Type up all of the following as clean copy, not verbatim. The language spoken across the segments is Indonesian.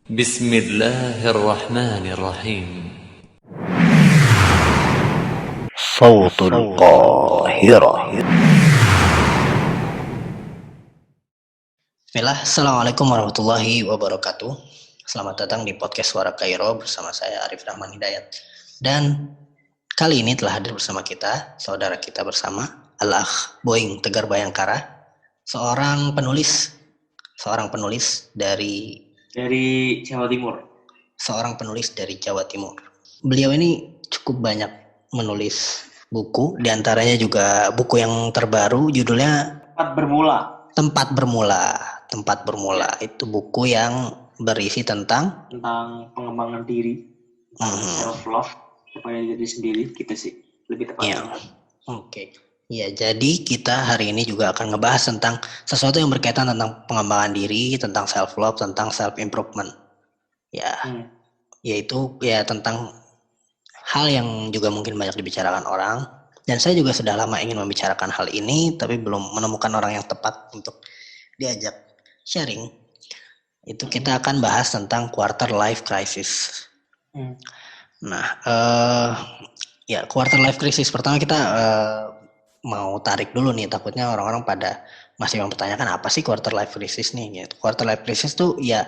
بسم الله الرحمن الرحيم. صوت القاهرة. Bismillah, Assalamualaikum warahmatullahi wabarakatuh. Selamat datang di podcast Suara Kairo bersama saya Arif Rahman Hidayat. Dan kali ini telah hadir bersama kita, saudara kita bersama, Al-Akh Boing Tegar Bayangkara, seorang penulis dari Jawa Timur. Jawa Timur. Beliau ini cukup banyak menulis buku, diantaranya juga buku yang terbaru judulnya Tempat Bermula. Itu buku yang berisi tentang pengembangan diri, self love, supaya jadi sendiri gitu sih, lebih tepatnya. Oke. Ya, jadi kita hari ini juga akan ngebahas tentang sesuatu yang berkaitan tentang pengembangan diri, tentang self love, tentang self improvement. Ya. Yaitu ya tentang hal yang juga mungkin banyak dibicarakan orang, dan saya juga sudah lama ingin membicarakan hal ini tapi belum menemukan orang yang tepat untuk diajak sharing. Itu kita akan bahas tentang quarter life crisis. Nah, quarter life crisis pertama kita mau tarik dulu nih, takutnya orang-orang pada masih mempertanyakan apa sih quarter life crisis nih gitu. Quarter life crisis tuh ya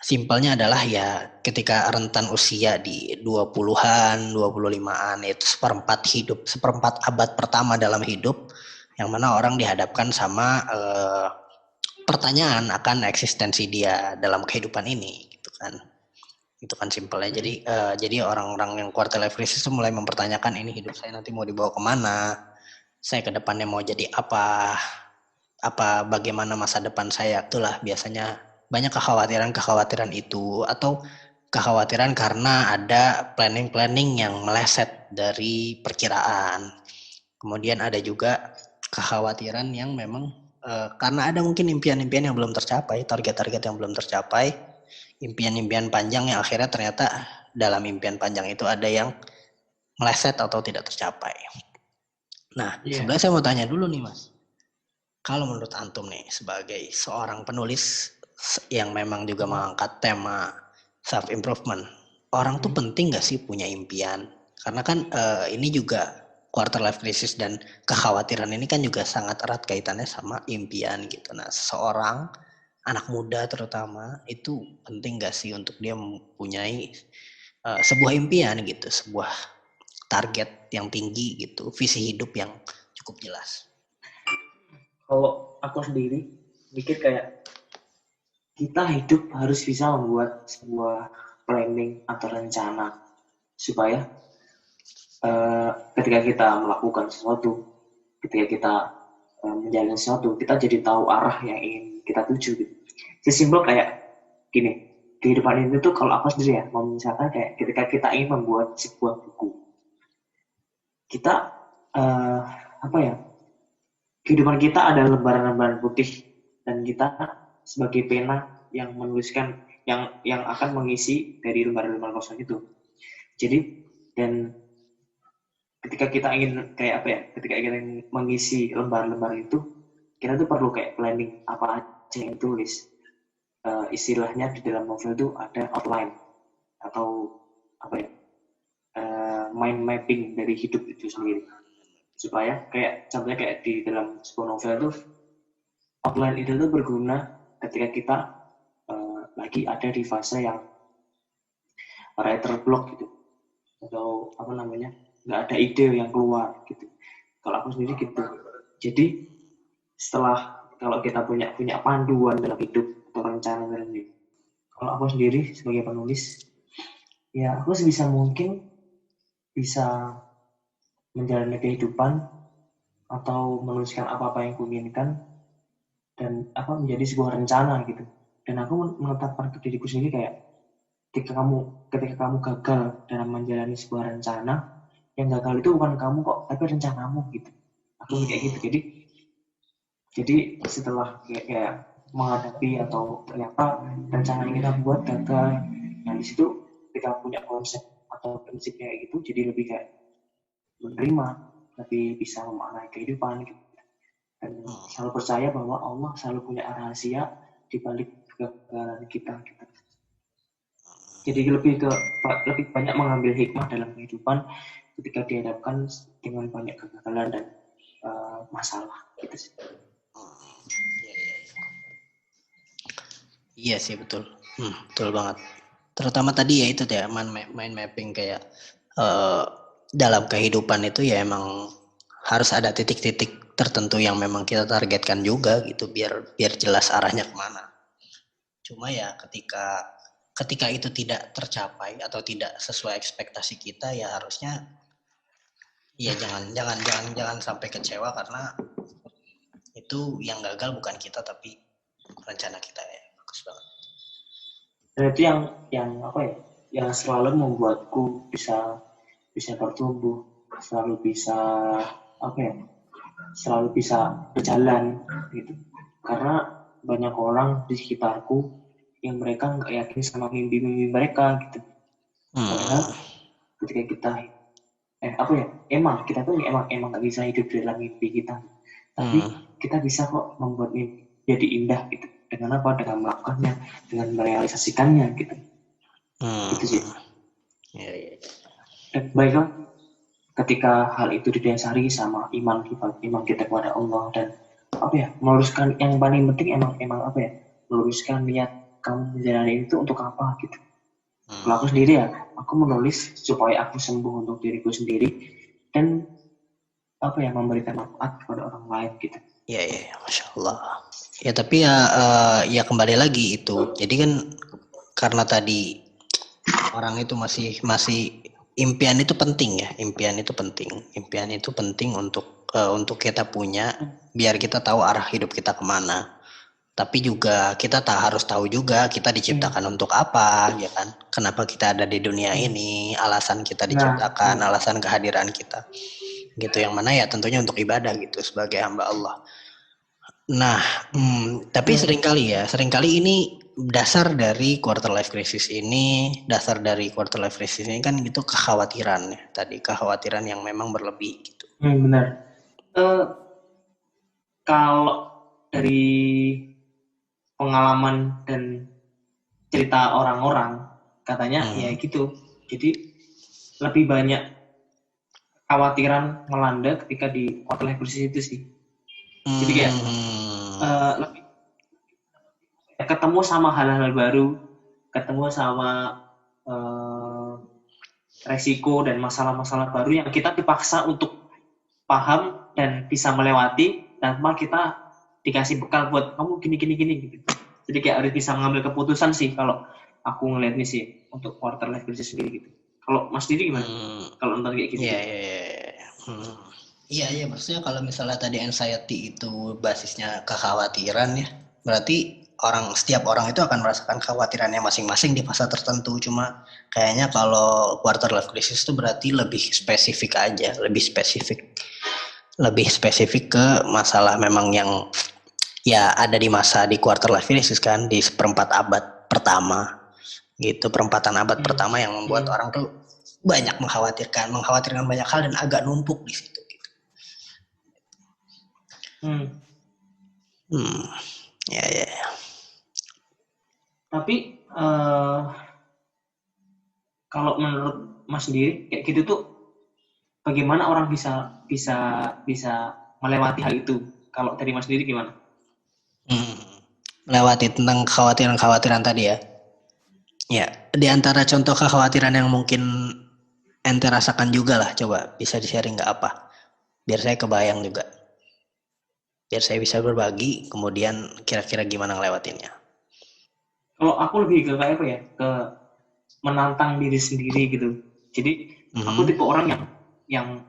simpelnya adalah ya ketika rentan usia di 20-an, 25-an, itu seperempat abad pertama dalam hidup, yang mana orang dihadapkan sama pertanyaan akan eksistensi dia dalam kehidupan ini gitu kan. Itu kan simpelnya. Jadi orang-orang yang quarter life crisis itu mulai mempertanyakan, ini hidup saya nanti mau dibawa kemana, saya ke depannya mau jadi apa, bagaimana masa depan saya. Itulah biasanya banyak kekhawatiran itu, atau kekhawatiran karena ada planning yang meleset dari perkiraan. Kemudian ada juga kekhawatiran yang memang karena ada mungkin impian-impian yang belum tercapai, target-target yang belum tercapai, impian-impian panjang yang akhirnya ternyata dalam impian panjang itu ada yang meleset atau tidak tercapai. Nah, sebenarnya saya mau tanya dulu nih Mas, kalau menurut Antum nih sebagai seorang penulis yang memang juga mengangkat tema self improvement, orang tuh penting gak sih punya impian? Karena kan ini juga quarter life crisis dan kekhawatiran ini kan juga sangat erat kaitannya sama impian gitu. Nah, seorang anak muda terutama itu penting gak sih untuk dia mempunyai sebuah impian gitu, sebuah target yang tinggi gitu, visi hidup yang cukup jelas? Kalau aku sendiri mikir kayak kita hidup harus bisa membuat sebuah planning atau rencana supaya ketika kita melakukan sesuatu, ketika kita menjalani sesuatu, kita jadi tahu arah yang ingin kita tuju gitu. Sesimpel kayak gini, kehidupan ini tuh kalau aku sendiri ya, misalkan kayak ketika kita ingin membuat sebuah buku, kita kehidupan kita ada lembaran-lembaran putih dan kita sebagai pena yang menuliskan yang akan mengisi dari lembaran-lembaran kosong itu. Jadi dan ketika kita ingin ketika kita ingin mengisi lembar-lembar itu, kita tuh perlu kayak planning apa aja yang tulis. Istilahnya di dalam novel itu ada outline atau mind mapping dari hidup itu sendiri, supaya kayak contohnya kayak di dalam sebuah novel itu outline itu tuh berguna ketika kita lagi ada di fase yang writer block gitu, atau nggak ada ide yang keluar gitu. Kalau aku sendiri gitu. Jadi kalau kita punya panduan dalam hidup atau rencana dalam hidup, kalau aku sendiri sebagai penulis, ya aku sebisa mungkin bisa menjalani kehidupan atau menuliskan apa-apa yang kuinginkan dan menjadi sebuah rencana gitu. Dan aku menetapkan ke diriku sendiri kayak ketika kamu gagal dalam menjalani sebuah rencana, yang gagal itu bukan kamu kok, tapi rencanamu gitu. Aku kayak gitu. Jadi setelah kayak menghadapi atau ternyata rencana yang kita buat gagal, nah di situ kita punya konsep atau prinsip kayak gitu, jadi lebih kayak menerima, lebih bisa memaknai kehidupan gitu. Dan selalu percaya bahwa Allah selalu punya rahasia di balik kegagalan kita gitu. Jadi lebih banyak mengambil hikmah dalam kehidupan ketika dihadapkan dengan banyak kegagalan dan masalah gitu sih. Iya sih betul. Betul banget. Terutama tadi ya itu ya mind mapping kayak dalam kehidupan itu ya emang harus ada titik-titik tertentu yang memang kita targetkan juga gitu biar jelas arahnya kemana. Cuma ya ketika itu tidak tercapai atau tidak sesuai ekspektasi kita ya harusnya ya jangan sampai kecewa karena itu yang gagal bukan kita tapi rencana kita ya. Bagus banget. Dan itu yang apa ya? Yang selalu membuatku bisa bertumbuh, selalu bisa apa ya? Selalu bisa berjalan gitu. Karena banyak orang di sekitarku yang mereka nggak yakin sama mimpi-mimpi mereka gitu. Padahal ketika kita emang kita tuh emang nggak bisa hidup dalam mimpi kita, tapi kita bisa kok membuat mimpi jadi indah gitu. Dengan apa? Dengan melakukannya, dengan merealisasikannya gitu. Gitu sih. Ya. Dan baiklah, ketika hal itu didasari sama iman kita kepada Allah dan apa ya, meluruskan yang paling penting emang apa ya, meluruskan niat kamu menjalani itu untuk apa gitu. Kalau aku sendiri ya, aku menulis supaya aku sembuh untuk diriku sendiri dan apa ya, memberikan manfaat kepada orang lain gitu. Ya, Masya Allah. Ya tapi ya kembali lagi itu. Jadi kan karena tadi orang itu masih impian itu penting ya. Impian itu penting untuk kita punya biar kita tahu arah hidup kita kemana. Tapi juga kita harus tahu juga kita diciptakan untuk apa, ya kan? Kenapa kita ada di dunia ini? Alasan kita diciptakan, alasan kehadiran kita. Gitu yang mana ya tentunya untuk ibadah gitu sebagai hamba Allah. Nah, tapi seringkali ini dasar dari quarter life crisis ini kan gitu kekhawatiran ya. Tadi kekhawatiran yang memang berlebih gitu. Benar. Kalau dari pengalaman dan cerita orang-orang katanya ya gitu. Jadi lebih banyak kekhawatiran melanda ketika di quarter life crisis itu sih. Jadi kayak lebih ketemu sama hal-hal baru, ketemu sama resiko dan masalah-masalah baru yang kita dipaksa untuk paham dan bisa melewati tanpa kita dikasih bekal buat kamu gini gitu. Jadi kayak harus bisa mengambil keputusan sih kalau aku ngeliat nih sih untuk quarter life crisis sendiri gitu. Kalau Mas Didi gimana? Kalau nonton kayak gitu? Iya, maksudnya kalau misalnya tadi anxiety itu basisnya kekhawatiran ya, berarti setiap orang itu akan merasakan kekhawatirannya masing-masing di fase tertentu. Cuma kayaknya kalau quarter life crisis itu berarti lebih spesifik ke masalah memang yang ya ada di quarter life crisis kan, di seperempat abad pertama gitu, perempatan abad pertama yang membuat orang tuh banyak mengkhawatirkan banyak hal dan agak numpuk di situ gitu. Ya. Tapi kalau menurut Mas sendiri kayak gitu tuh bagaimana orang bisa melewati hal itu? Kalau dari Mas sendiri gimana? Melewati tentang kekhawatiran tadi ya. Ya, di antara contoh kekhawatiran yang mungkin ente rasakan juga lah, coba bisa di-sharing nggak apa? Biar saya kebayang juga. Biar saya bisa berbagi, kemudian kira-kira gimana ngelewatinnya. Kalau aku lebih ke kayak apa ya, ke menantang diri sendiri gitu. Jadi aku tipe orang yang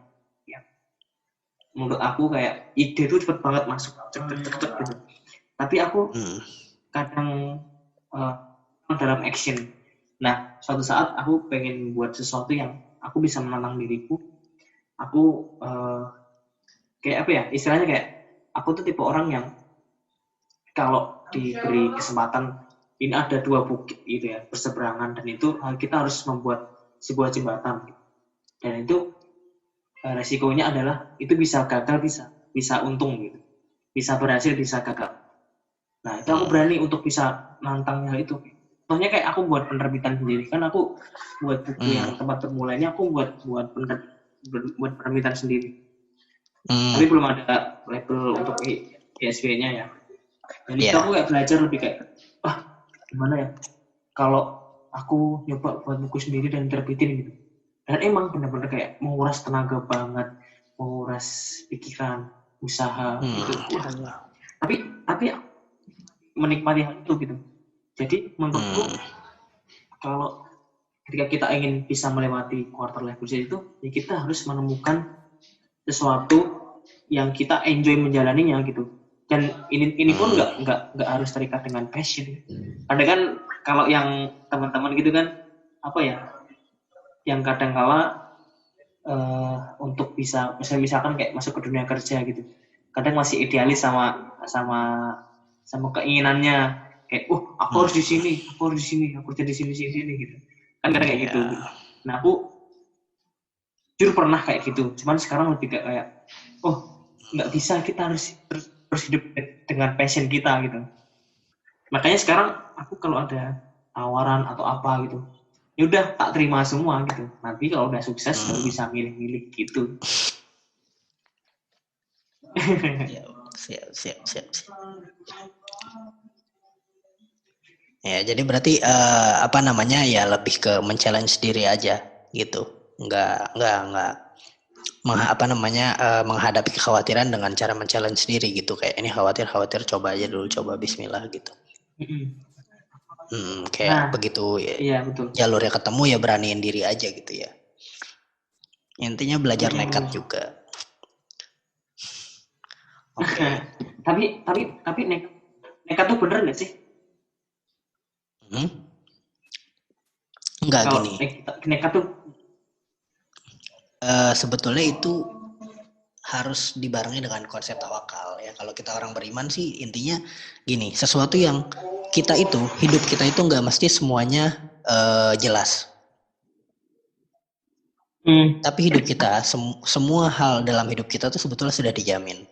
menurut aku kayak ide itu cepet banget masuk, cepet gitu. Tapi aku kadang dalam action. Nah, suatu saat aku pengen buat sesuatu yang aku bisa menantang diriku. Aku kayak apa ya, istilahnya kayak aku tuh tipe orang yang kalau diberi kesempatan ini ada dua bukit gitu ya berseberangan dan itu kita harus membuat sebuah jembatan dan itu resikonya adalah itu bisa gagal bisa untung gitu, bisa berhasil bisa gagal. Nah itu aku berani untuk bisa nantang hal itu. contohnya kayak aku buat penerbitan sendiri kan, aku buat buku yang tempat bermulanya aku buat penerbitan sendiri. Tapi belum ada label untuk ISBN-nya ya. Dan itu aku kayak belajar lebih kayak, gimana ya kalau aku nyoba buat buku sendiri dan terbitin gitu. Dan emang benar-benar kayak menguras tenaga banget, menguras pikiran, usaha gitu. Tapi menikmati hal itu gitu. Jadi menurutku kalau ketika kita ingin bisa melewati quarter life crisis itu, ya kita harus menemukan sesuatu yang kita enjoy menjalaninya gitu. Dan ini pun nggak harus terikat dengan passion. Ada kan kalau yang teman-teman gitu kan apa ya, yang kadang kala untuk bisa misalkan kayak masuk ke dunia kerja gitu, kadang masih idealis sama keinginannya kayak aku harus di sini, aku kerja di sini gitu kan, kadang kayak gitu. Nah aku jujur pernah kayak gitu, cuman sekarang lebih kayak nggak bisa, kita harus hidup dengan passion kita gitu. Makanya sekarang aku kalau ada tawaran atau apa gitu, ya udah tak terima semua gitu. Nanti kalau udah sukses baru bisa milih-milih gitu. Siap. Ya, jadi berarti ya lebih ke men-challenge diri aja gitu. Enggak menghadapi kekhawatiran dengan cara men-challenge diri gitu, kayak ini khawatir coba aja dulu, coba bismillah gitu. Kayak begitu ya. Iya, betul. Jalurnya ketemu ya beraniin diri aja gitu ya. Intinya belajar nekat juga. Okay. tapi nekat tuh bener nggak sih? Enggak, kalau gini. Nekat tuh sebetulnya itu harus dibarengi dengan konsep tawakal ya. Kalau kita orang beriman sih intinya gini, sesuatu yang hidup kita itu nggak mesti semuanya jelas. Tapi hidup kita, semua hal dalam hidup kita tuh sebetulnya sudah dijamin.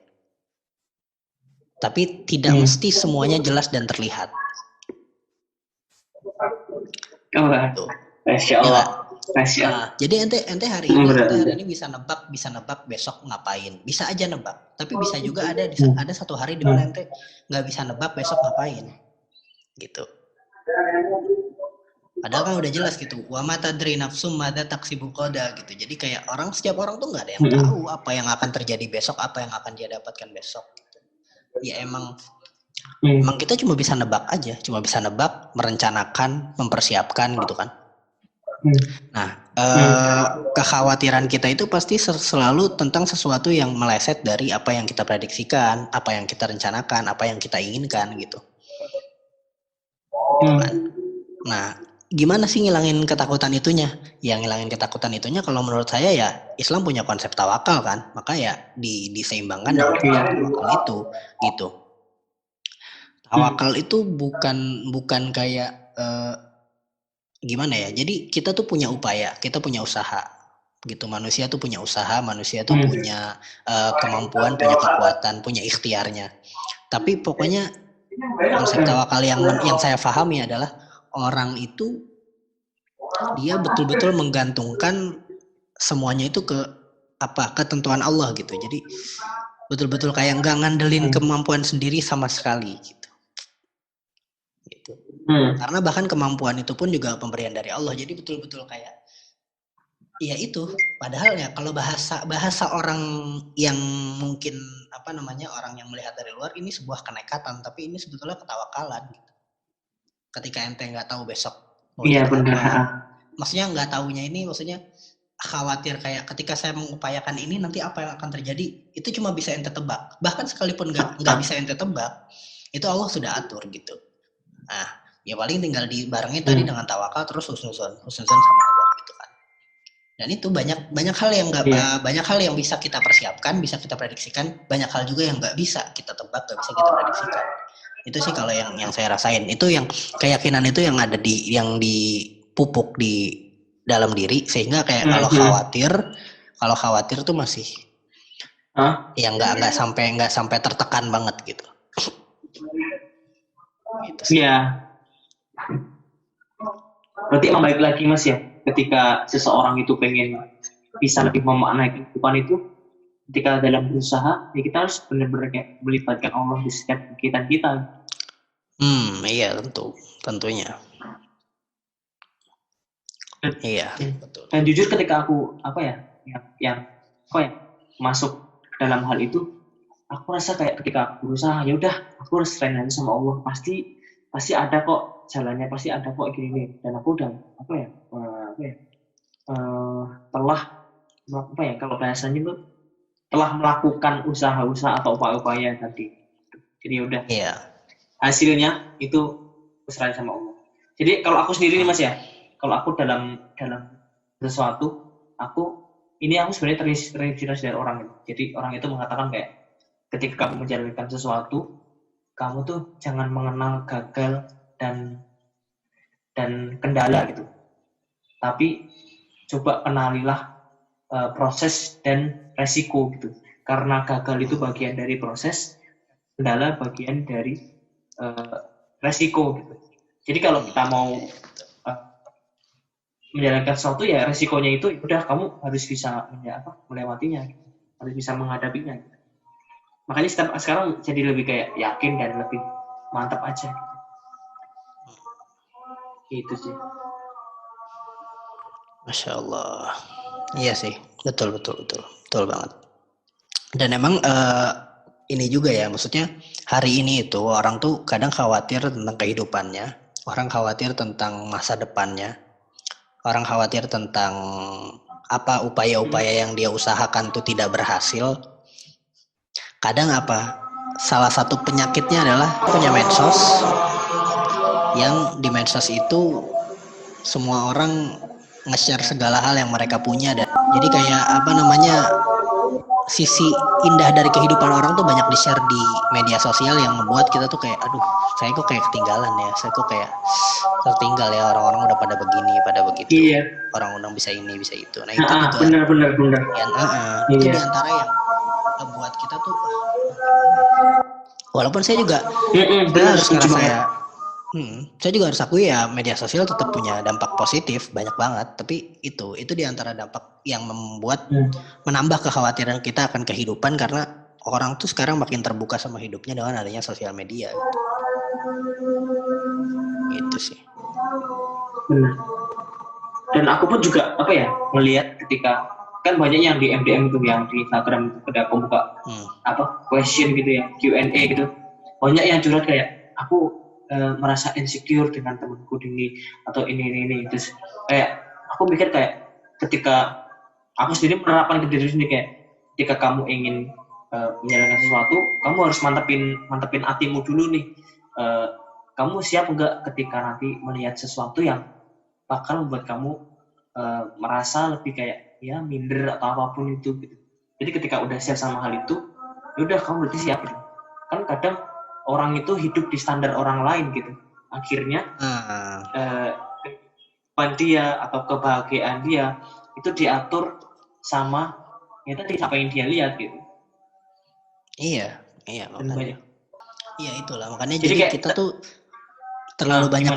Tapi tidak mesti semuanya jelas dan terlihat. Masya Allah. Jadi ente hari ini bisa nebak besok ngapain, bisa aja nebak. Tapi bisa juga ada satu hari di mana ente nggak bisa nebak besok ngapain, gitu. Padahal kan udah jelas gitu. Wa ma tadri nafsum madza taksibu qada gitu. Jadi kayak setiap orang tuh nggak ada yang tahu apa yang akan terjadi besok, apa yang akan dia dapatkan besok. Gitu. Ya emang kita cuma bisa nebak aja, merencanakan, mempersiapkan gitu kan. Nah, kekhawatiran kita itu pasti selalu tentang sesuatu yang meleset dari apa yang kita prediksikan, apa yang kita rencanakan, apa yang kita inginkan gitu. Nah, gimana sih ngilangin ketakutan itunya? Yang ngilangin ketakutan itunya kalau menurut saya ya Islam punya konsep tawakal kan, maka ya diseimbangkan dengan tawakal itu gitu. Tawakal itu bukan kayak gimana ya? Jadi kita tuh punya upaya, kita punya usaha, gitu. Manusia tuh punya usaha, manusia tuh punya kemampuan, punya kekuatan, punya ikhtiarnya. Tapi pokoknya konsep tawakal yang saya pahami adalah orang itu dia betul-betul menggantungkan semuanya itu ke ketentuan Allah gitu. Jadi betul-betul kayak nggak ngandelin kemampuan sendiri sama sekali gitu. Karena bahkan kemampuan itu pun juga pemberian dari Allah. Jadi betul-betul kayak ya itu. Padahal ya kalau bahasa orang yang mungkin orang yang melihat dari luar ini sebuah kenekatan, tapi ini sebetulnya ketawakalan gitu. Ketika ente nggak tahu besok mau maksudnya nggak tahunya ini maksudnya khawatir kayak ketika saya mengupayakan ini nanti apa yang akan terjadi, itu cuma bisa ente tebak. Bahkan sekalipun nggak bisa ente tebak, itu Allah sudah atur gitu. Nah, ya paling tinggal dibarengin tadi dengan tawakal, terus husnuzon sama Allah gitu kan. Dan itu banyak hal yang banyak hal yang bisa kita persiapkan, bisa kita prediksikan, banyak hal juga yang nggak bisa kita tebak, nggak bisa kita prediksikan. Itu sih kalau yang saya rasain, itu yang keyakinan itu yang ada yang dipupuk di dalam diri, sehingga kayak kalau khawatir tuh masih yang nggak sampai tertekan banget gitu. Iya. Berarti emang balik lagi Mas ya, ketika seseorang itu pengen bisa lebih memaknai kehidupan itu, ketika dalam berusaha, ya kita harus benar-benar kayak melibatkan Allah di setiap kegiatan kita. Iya tentunya. Iya, betul. Dan jujur ketika aku yang masuk dalam hal itu, aku rasa kayak ketika aku berusaha, ya udah aku harus serahin aja sama Allah, pasti ada kok jalannya, pasti ada kok gini. Dan aku udah telah kalau bahasanya itu telah melakukan usaha-usaha atau upaya-upaya tadi. Jadi udah hasilnya itu serahin sama Allah. Jadi kalau aku sendiri nih Mas ya, kalau aku dalam sesuatu, aku sebenarnya terinspirasi dari orang itu. Jadi orang itu mengatakan kayak ketika kamu menjalankan sesuatu, kamu tuh jangan mengenal gagal dan kendala gitu. Tapi coba kenalilah proses dan resiko gitu. Karena gagal itu bagian dari proses, kendala bagian dari resiko gitu. Jadi kalau kita mau menjalankan sesuatu, ya resikonya itu udah kamu harus bisa melewatinya, harus bisa menghadapinya. Makanya sekarang jadi lebih kayak yakin dan lebih mantap aja. Gitu sih. Masya Allah. Iya sih, betul banget. Dan emang ini juga ya, maksudnya hari ini itu orang tuh kadang khawatir tentang kehidupannya, orang khawatir tentang masa depannya, orang khawatir tentang apa upaya-upaya yang dia usahakan tuh tidak berhasil. Kadang salah satu penyakitnya adalah punya medsos, yang di medsos itu semua orang nge-share segala hal yang mereka punya, dan jadi kayak sisi indah dari kehidupan orang tuh banyak di-share di media sosial, yang membuat kita tuh kayak saya kok kayak ketinggalan ya, saya kok kayak tertinggal ya, orang-orang udah pada begini, pada begitu. Iya. Orang udah bisa ini, bisa itu. Nah, itu juga benar. itu di antara yang membuat kita tuh walaupun saya juga saya juga harus akui ya, media sosial tetap punya dampak positif banyak banget, tapi itu di antara dampak yang membuat menambah kekhawatiran kita akan kehidupan, karena orang tuh sekarang makin terbuka sama hidupnya dengan adanya sosial media. Gitu sih. Benar. Dan aku pun juga melihat ketika kan banyak yang di MDM itu, yang di Instagram ada pembuka question gitu ya, Q&A gitu, banyak yang curhat kayak aku merasa insecure dengan temanku ini atau ini terus kayak aku mikir kayak ketika aku sendiri menerapkan ke diri sendiri, kayak ketika kamu ingin menjalankan sesuatu, kamu harus mantepin hatimu dulu nih. Kamu siap enggak ketika nanti melihat sesuatu yang bakal membuat kamu merasa lebih kayak ya minder atau apapun itu gitu. Jadi ketika udah siap sama hal itu, udah kamu berarti siap gitu. Kan kadang orang itu hidup di standar orang lain gitu. Akhirnya dia atau kebahagiaan dia itu diatur sama ya tadi apa yang dia lihat gitu. Iya makanya. Iya itulah makanya jadi kita tuh terlalu banyak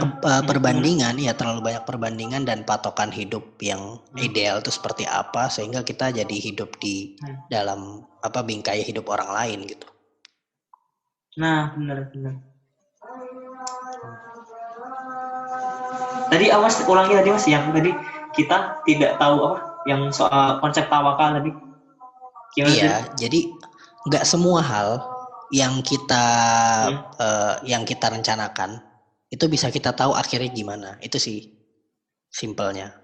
terlalu banyak perbandingan dan patokan hidup yang ideal itu seperti apa, sehingga kita jadi hidup di dalam bingkai hidup orang lain gitu. Nah, benar. Tadi awas ulangi tadi Mas, yang tadi kita tidak tahu yang soal konsep tawakal tadi. Iya, jadi nggak semua hal yang kita rencanakan itu bisa kita tahu akhirnya gimana. Itu sih simpelnya.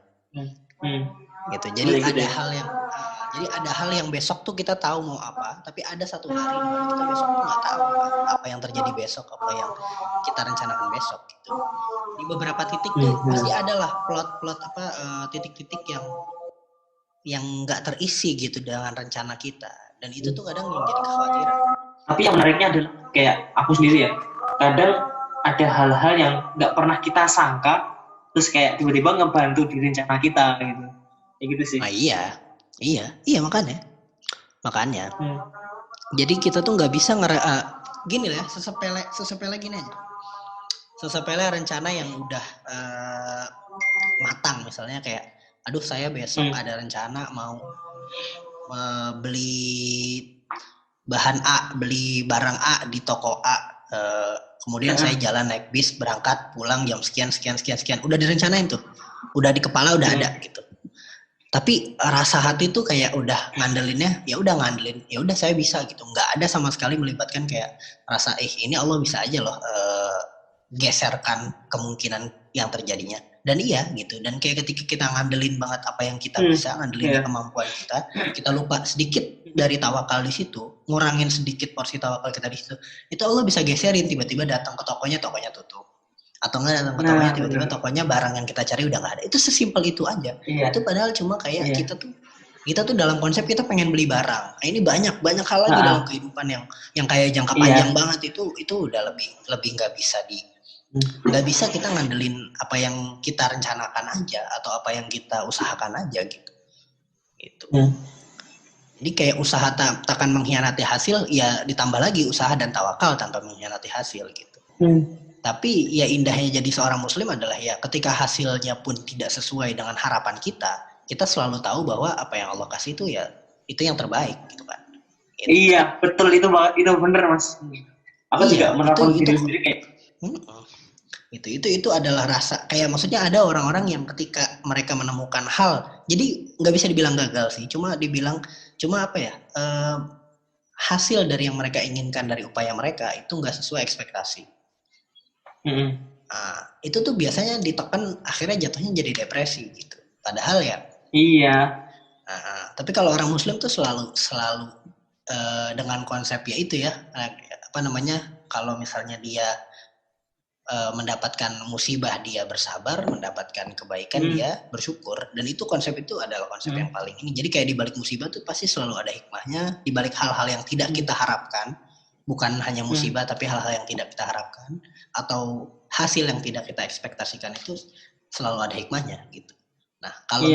Gitu. Jadi ada hal yang besok tuh kita tahu mau apa, tapi ada satu hari dimana kita besok tuh nggak tahu apa yang terjadi besok, apa yang kita rencanakan besok gitu. Di beberapa titik tuh pasti adalah plot titik-titik yang nggak terisi gitu dengan rencana kita, dan itu tuh kadang yang jadi kekhawatiran. Tapi yang menariknya adalah kayak aku sendiri ya, kadang ada hal-hal yang nggak pernah kita sangka, terus kayak tiba-tiba ngebantu di rencana kita gitu. Kayak gitu sih. Nah, iya makanya. Jadi kita tuh nggak bisa gini lah, sesepele gini aja. Sesepele rencana yang udah misalnya kayak, aduh saya besok ada rencana mau beli bahan A, beli barang A di toko A, kemudian saya jalan naik bis berangkat pulang jam sekian, udah direncanain tuh, udah di kepala udah ada gitu. Tapi rasa hati tuh kayak udah ngandelinnya, ya udah saya bisa gitu, nggak ada sama sekali melibatkan kayak rasa ini Allah bisa aja loh geserkan kemungkinan yang terjadinya. Dan iya gitu, dan kayak ketika kita ngandelin banget apa yang kita bisa, ngandelin kemampuan kita lupa sedikit dari tawakal di situ, ngurangin sedikit porsi tawakal kita di situ, itu Allah bisa geserin, tiba-tiba datang ke tokonya tutup, atau enggak datang ke tokonya tiba-tiba tokonya barang yang kita cari udah nggak ada. Itu sesimpel itu aja. Itu padahal cuma kayak kita tuh dalam konsep kita pengen beli barang. Nah, ini banyak hal lagi dalam kehidupan yang kayak jangka panjang banget, itu udah lebih nggak bisa kita ngandelin apa yang kita rencanakan aja atau apa yang kita usahakan aja gitu. Jadi kayak usaha takkan mengkhianati hasil, ya ditambah lagi usaha dan tawakal tanpa mengkhianati hasil gitu. Tapi ya indahnya jadi seorang muslim adalah ya ketika hasilnya pun tidak sesuai dengan harapan kita selalu tahu bahwa apa yang Allah kasih itu ya itu yang terbaik gitu kan. Iya, betul, itu banget, itu bener Mas. Aku juga menerapkan diri sendiri kayak itu adalah rasa kayak, maksudnya ada orang-orang yang ketika mereka menemukan hal, jadi nggak bisa dibilang gagal sih, cuma apa ya, hasil dari yang mereka inginkan dari upaya mereka itu nggak sesuai ekspektasi. Nah, itu tuh biasanya ditekan, akhirnya jatuhnya jadi depresi gitu. Padahal ya. Iya. Tapi kalau orang Muslim tuh selalu dengan konsep ya itu ya, kalau misalnya dia mendapatkan musibah dia bersabar, mendapatkan kebaikan dia bersyukur, dan itu konsep itu adalah konsep yang paling ini. Jadi kayak di balik musibah tuh pasti selalu ada hikmahnya, di balik hal-hal yang tidak kita harapkan. Bukan hanya musibah, tapi hal-hal yang tidak kita harapkan atau hasil yang tidak kita ekspektasikan itu selalu ada hikmahnya gitu. Nah, kalau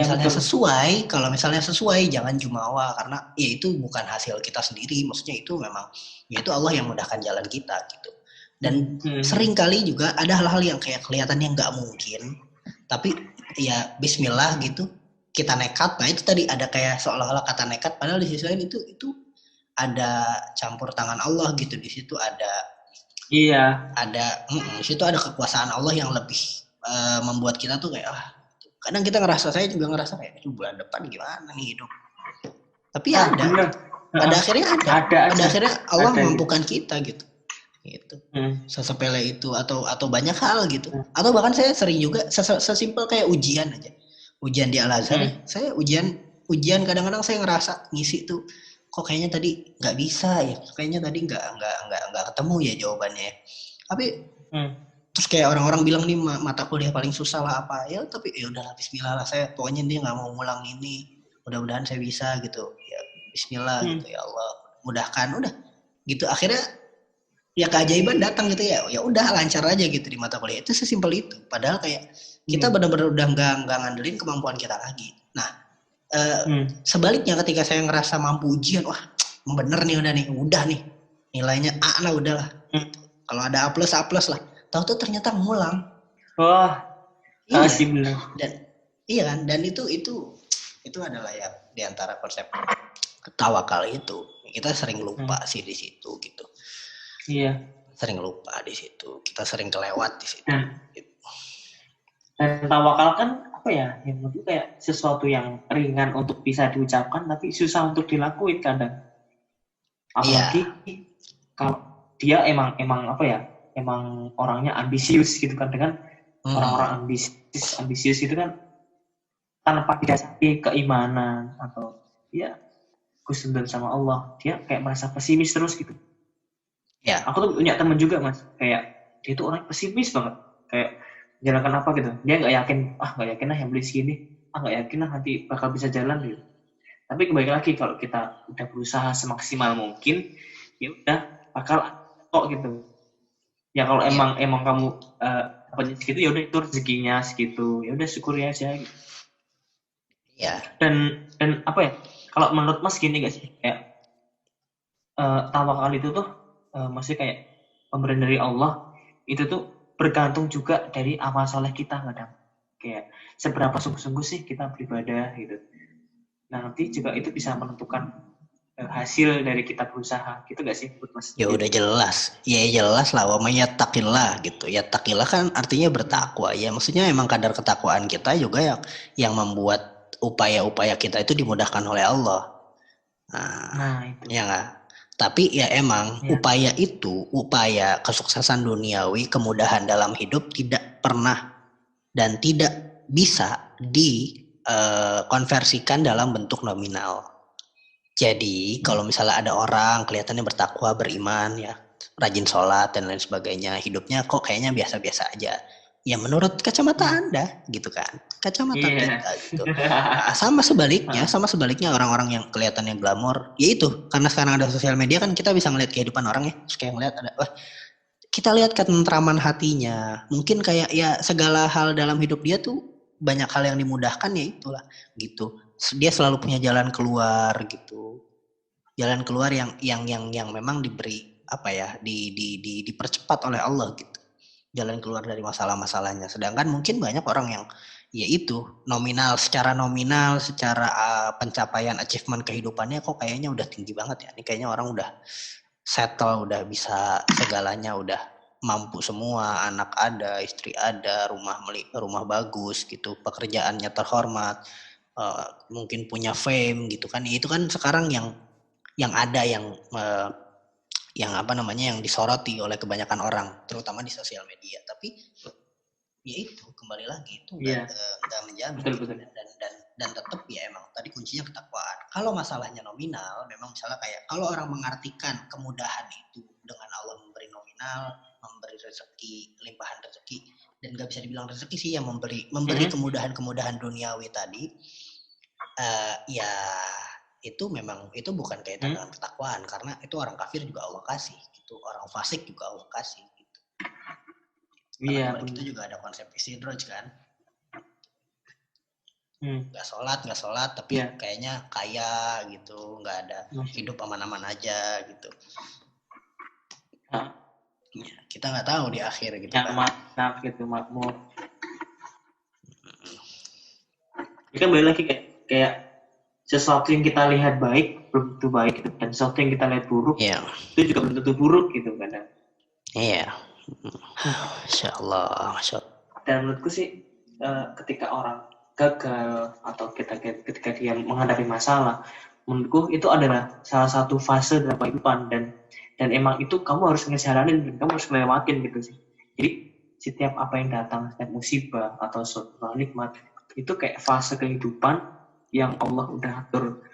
misalnya sesuai, jangan jumawa, karena ya itu bukan hasil kita sendiri, maksudnya itu memang ya itu Allah yang mudahkan jalan kita gitu. Dan sering kali juga ada hal-hal yang kayak kelihatannya nggak mungkin, tapi ya Bismillah gitu, kita nekat. Nah itu tadi ada kayak seolah-olah kata nekat, padahal di sisi lain itu ada campur tangan Allah gitu, di situ ada di situ ada kekuasaan Allah yang lebih membuat kita tuh kayak kadang kita saya juga ngerasa kayak bulan depan gimana nih hidup, tapi pada akhirnya Allah memampukan kita gitu sesepele itu, atau banyak hal gitu, atau bahkan saya sering juga sesimpel kayak ujian aja, ujian di Al-Azhar. Saya ujian kadang-kadang saya ngerasa ngisi tuh kok kayaknya tadi nggak bisa ya, kayaknya tadi nggak ketemu ya jawabannya, tapi terus kayak orang-orang bilang nih mata kuliah paling susah lah apa ya, tapi ya udahlah Bismillah lah, saya pokoknya dia nggak mau ngulang ini, mudah-mudahan saya bisa gitu ya, Bismillah gitu, ya Allah mudahkan, udah gitu, akhirnya ya keajaiban datang gitu, ya udah lancar aja gitu di mata kuliah. Itu sesimpel itu, padahal kayak kita benar-benar udah nggak ngandelin kemampuan kita lagi. Nah sebaliknya ketika saya ngerasa mampu ujian, wah bener nih, udah nih nilainya A lah, udahlah kalau ada A plus lah, tahu tuh ternyata ngulang. Kasih bener. Dan iya kan, dan itu adalah ya diantara konsep tawakal itu kita sering lupa sih di situ gitu. Iya. Sering lupa di situ, kita sering kelewat di situ. Gitu. Dan tawakal kan apa ya? Yang menurut kayak sesuatu yang ringan untuk bisa diucapkan, tapi susah untuk dilakuin kadang. Apalagi kalau dia emang apa ya? Emang orangnya ambisius gitu kan, dengan orang-orang ambisius gitu kan, tanpa didasari keimanan atau ya khusnudon sama Allah, dia kayak merasa pesimis terus gitu. Ya, aku tuh punya temen juga Mas, kayak dia tuh orang pesimis banget, kayak jalankan apa gitu, dia nggak yakin lah yang beli segini, nggak yakin lah nanti bakal bisa jalan gitu. Tapi kembali lagi, kalau kita udah berusaha semaksimal mungkin, ya udah bakal kok gitu. Ya kalau emang kamu dapat segitu, ya udah itu rezekinya segitu, ya udah syukuri aja gitu. Ya. Dan apa ya? Kalau menurut Mas gini nggak sih, kayak tawakal itu tuh maksudnya kayak pemberian dari Allah itu tuh bergantung juga dari amal soleh kita kadang. kayak seberapa sungguh-sungguh sih kita beribadah gitu. Nah nanti juga itu bisa menentukan hasil dari kita berusaha gitu nggak sih menurut Mas? Ya udah jelas, ya jelas lah. Wa may yattaqillah gitu. Yattaqillah kan artinya bertakwa. Ya maksudnya emang kadar ketakwaan kita juga yang membuat upaya-upaya kita itu dimudahkan oleh Allah. Nah itu. Ya nggak. Tapi ya emang Ya. upaya kesuksesan duniawi, kemudahan dalam hidup tidak pernah dan tidak bisa dikonversikan dalam bentuk nominal. Jadi kalau misalnya ada orang kelihatannya bertakwa, beriman, ya rajin sholat dan lain sebagainya, hidupnya kok kayaknya biasa-biasa aja. Ya menurut kacamata Anda gitu kan, kacamata kita gitu. Nah, sama sebaliknya orang-orang yang kelihatannya glamor, ya itu karena sekarang ada sosial media kan kita bisa ngeliat kehidupan orang ya, terus kayak ngeliat ada, wah kita lihat ketentraman hatinya, mungkin kayak ya segala hal dalam hidup dia tuh banyak hal yang dimudahkan ya itulah gitu. Dia selalu punya jalan keluar gitu, jalan keluar yang memang diberi apa ya dipercepat oleh Allah gitu, jalan keluar dari masalah-masalahnya. Sedangkan mungkin banyak orang yang ya itu secara nominal secara pencapaian achievement kehidupannya kok kayaknya udah tinggi banget ya, ini kayaknya orang udah settle, udah bisa segalanya, udah mampu semua, anak ada, istri ada, rumah bagus gitu, pekerjaannya terhormat, mungkin punya fame gitu kan. Itu kan sekarang yang ada yang apa namanya yang disoroti oleh kebanyakan orang terutama di sosial media. Tapi ya itu kembali lagi itu nggak menjamin. Betul. Dan tetap ya emang tadi kuncinya ketakwaan. Kalau masalahnya nominal memang misalnya kayak kalau orang mengartikan kemudahan itu dengan Allah memberi nominal, memberi rezeki, limpahan rezeki, dan nggak bisa dibilang rezeki sih, yang memberi kemudahan duniawi tadi, ya itu memang itu bukan kaitan dengan ketakwaan, karena itu orang kafir juga Allah kasih gitu, orang fasik juga Allah kasih gitu. Karena itu juga ada konsep istidraj kan, nggak sholat tapi kayaknya kaya gitu, nggak ada, hidup aman-aman aja gitu. Ya, kita nggak tahu di akhir gitu kan. Maaf gitu, makmur. Ini kan balik lagi kayak sesuatu yang kita lihat baik belum tentu baik gitu, dan sesuatu yang kita lihat buruk itu juga belum tentu buruk gitu kadang. Iya. Masya Allah. Dan menurutku sih ketika orang gagal atau ketika dia menghadapi masalah, menurutku itu adalah salah satu fase dalam kehidupan, dan emang itu kamu harus ngejalanin dan kamu harus melewatin gitu sih. Jadi setiap apa yang datang, setiap musibah atau suatu nikmat itu kayak fase kehidupan yang Allah udah atur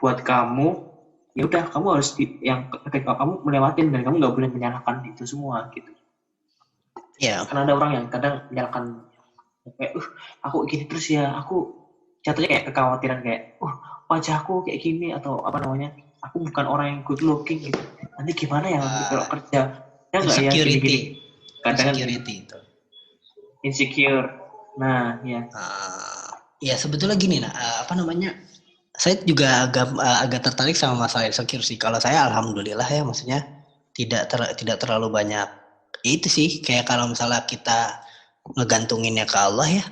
buat kamu. Ya udah kamu harus yang ketika kamu melewatin, dan kamu nggak boleh menyalahkan itu semua gitu. Iya. Karena ada orang yang kadang menyalahkan kayak aku gini terus ya, aku jatuhnya kayak kekhawatiran kayak wajahku kayak gini, atau apa namanya, aku bukan orang yang good looking gitu, nanti gimana ya kalau kerja ya nggak ya gini-gini. Kadang insecurity itu insecure. Nah ya ya sebetulnya gini apa namanya, saya juga agak tertarik sama masalah insecure sih. Kalau saya alhamdulillah ya, maksudnya tidak terlalu banyak itu sih. Kayak kalau misalnya kita ngegantunginnya ke Allah ya,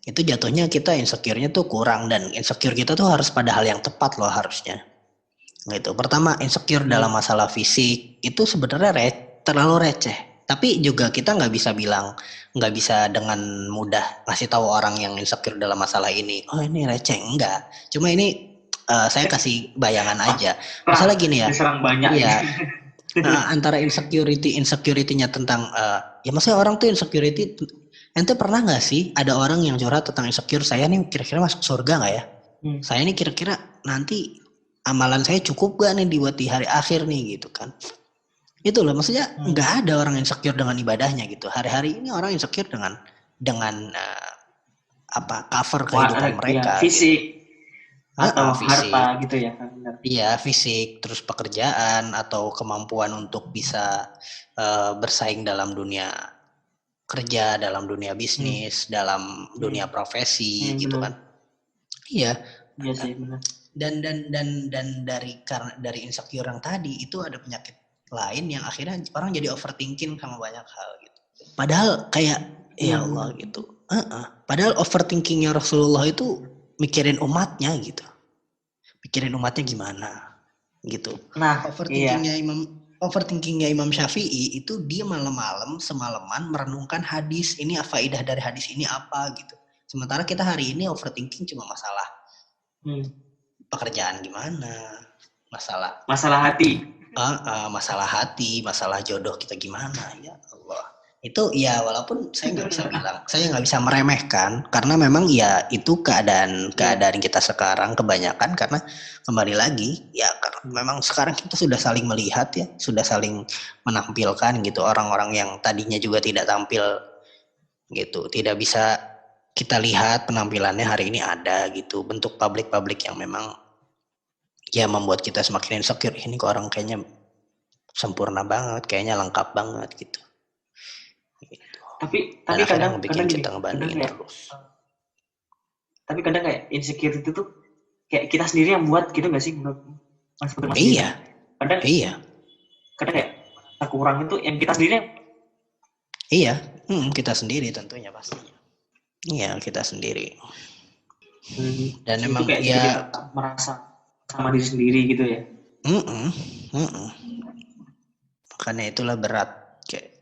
itu jatuhnya kita insecure-nya tuh kurang, dan insecure kita tuh harus pada hal yang tepat loh harusnya gitu. Pertama, insecure dalam masalah fisik itu sebenarnya terlalu receh, tapi juga kita nggak bisa dengan mudah ngasih tahu orang yang insecure dalam masalah ini, oh ini receh, enggak. Cuma ini saya kasih bayangan aja. Masalah gini ya, diserang banyak ya. Antara insecurity-nya tentang ya maksudnya orang tuh insecurity. Ente pernah nggak sih ada orang yang curhat tentang insecure, saya nih kira-kira masuk surga nggak ya? Saya nih kira-kira nanti amalan saya cukup gak nih buat di hari akhir nih gitu kan? Itu loh, maksudnya nggak ada orang insecure dengan ibadahnya gitu. Hari-hari ini orang insecure dengan cover kehidupan mereka. Fisik. Gitu. Atau fisik. Harta gitu ya. Iya, fisik, terus pekerjaan atau kemampuan untuk bisa bersaing dalam dunia kerja, dalam dunia bisnis, dalam dunia profesi gitu kan. Iya. Iya sih benar. Dan dari insecure yang tadi itu ada penyakit lain yang akhirnya orang jadi overthinking sama banyak hal gitu. Padahal kayak ya Allah gitu. Padahal overthinkingnya Rasulullah itu mikirin umatnya gitu. Mikirin umatnya gimana gitu. Nah, iya. Overthinkingnya Imam Syafi'i itu dia malam-malam semalaman merenungkan hadis ini, faidah dari hadis ini apa gitu. Sementara kita hari ini overthinking cuma masalah pekerjaan gimana, masalah hati. Masalah hati, masalah jodoh kita gimana, ya Allah. Itu ya walaupun saya nggak bisa meremehkan karena memang ya itu keadaan kita sekarang kebanyakan, karena kembali lagi ya karena memang sekarang kita sudah saling melihat ya, sudah saling menampilkan gitu, orang-orang yang tadinya juga tidak tampil gitu, tidak bisa kita lihat penampilannya hari ini ada gitu, bentuk publik yang memang ya membuat kita semakin insecure. Ini kok orang kayaknya sempurna banget, kayaknya lengkap banget gitu. Tapi kadang bikin kita ngebandingin terus. Tapi kadang kayak insecure itu tuh kayak kita sendiri yang buat gitu nggak sih menurut Mas? Iya. Kadang kayak kurang itu yang kita sendiri. Iya, kita sendiri tentunya pastinya. Iya, kita sendiri. Dan memang ya merasa sama diri sendiri gitu ya. Makanya itulah berat, kayak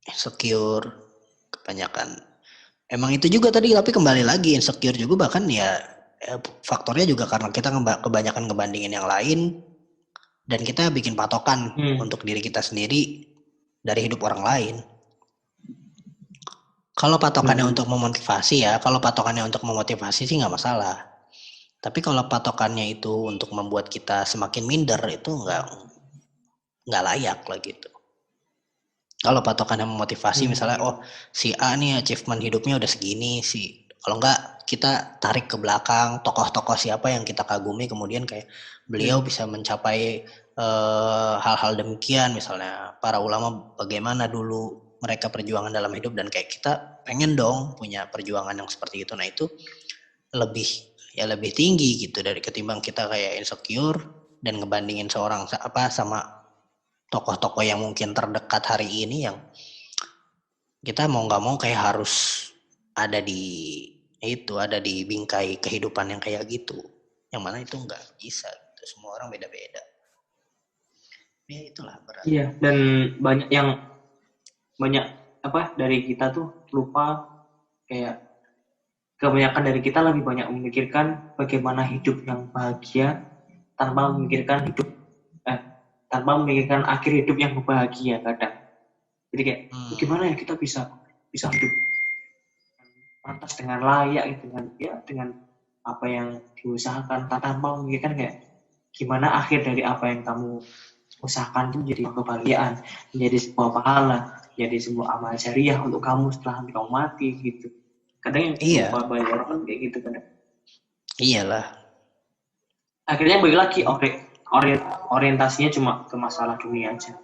insecure kebanyakan. Emang itu juga tadi, tapi kembali lagi insecure juga bahkan ya faktornya juga karena kita kebanyakan ngebandingin yang lain dan kita bikin patokan untuk diri kita sendiri dari hidup orang lain. Kalau patokannya untuk memotivasi ya, kalau patokannya untuk memotivasi sih nggak masalah. Tapi kalau patokannya itu untuk membuat kita semakin minder, itu nggak layak lah gitu. Kalau patokannya memotivasi, misalnya si A nih achievement hidupnya udah segini sih, kalau nggak kita tarik ke belakang tokoh-tokoh siapa yang kita kagumi, kemudian kayak beliau bisa mencapai hal-hal demikian, misalnya para ulama bagaimana dulu mereka perjuangan dalam hidup, dan kayak kita pengen dong punya perjuangan yang seperti itu. Nah itu lebih tinggi gitu dari ketimbang kita kayak insecure dan ngebandingin sama tokoh-tokoh yang mungkin terdekat hari ini, yang kita mau nggak mau kayak harus ada di bingkai kehidupan yang kayak gitu, yang mana itu nggak bisa gitu. Semua orang beda-beda ya, itulah berat. Iya, dan banyak dari kita tuh lupa, kayak kebanyakan dari kita lebih banyak memikirkan bagaimana hidup yang bahagia tanpa memikirkan akhir hidup yang bahagia kadang. Jadi kayak bagaimana ya kita bisa hidup pantas dengan layak dengan apa yang diusahakan, tanpa memikirkan kayak gimana akhir dari apa yang kamu usahakan itu jadi kebahagiaan, menjadi sebuah pahala, jadi sebuah amal syariah untuk kamu setelah kamu mati gitu. Kadang yang lupa banyak orang kan kayak gitu kadang. Iyalah. Akhirnya balik lagi orientasinya cuma ke masalah dunia aja.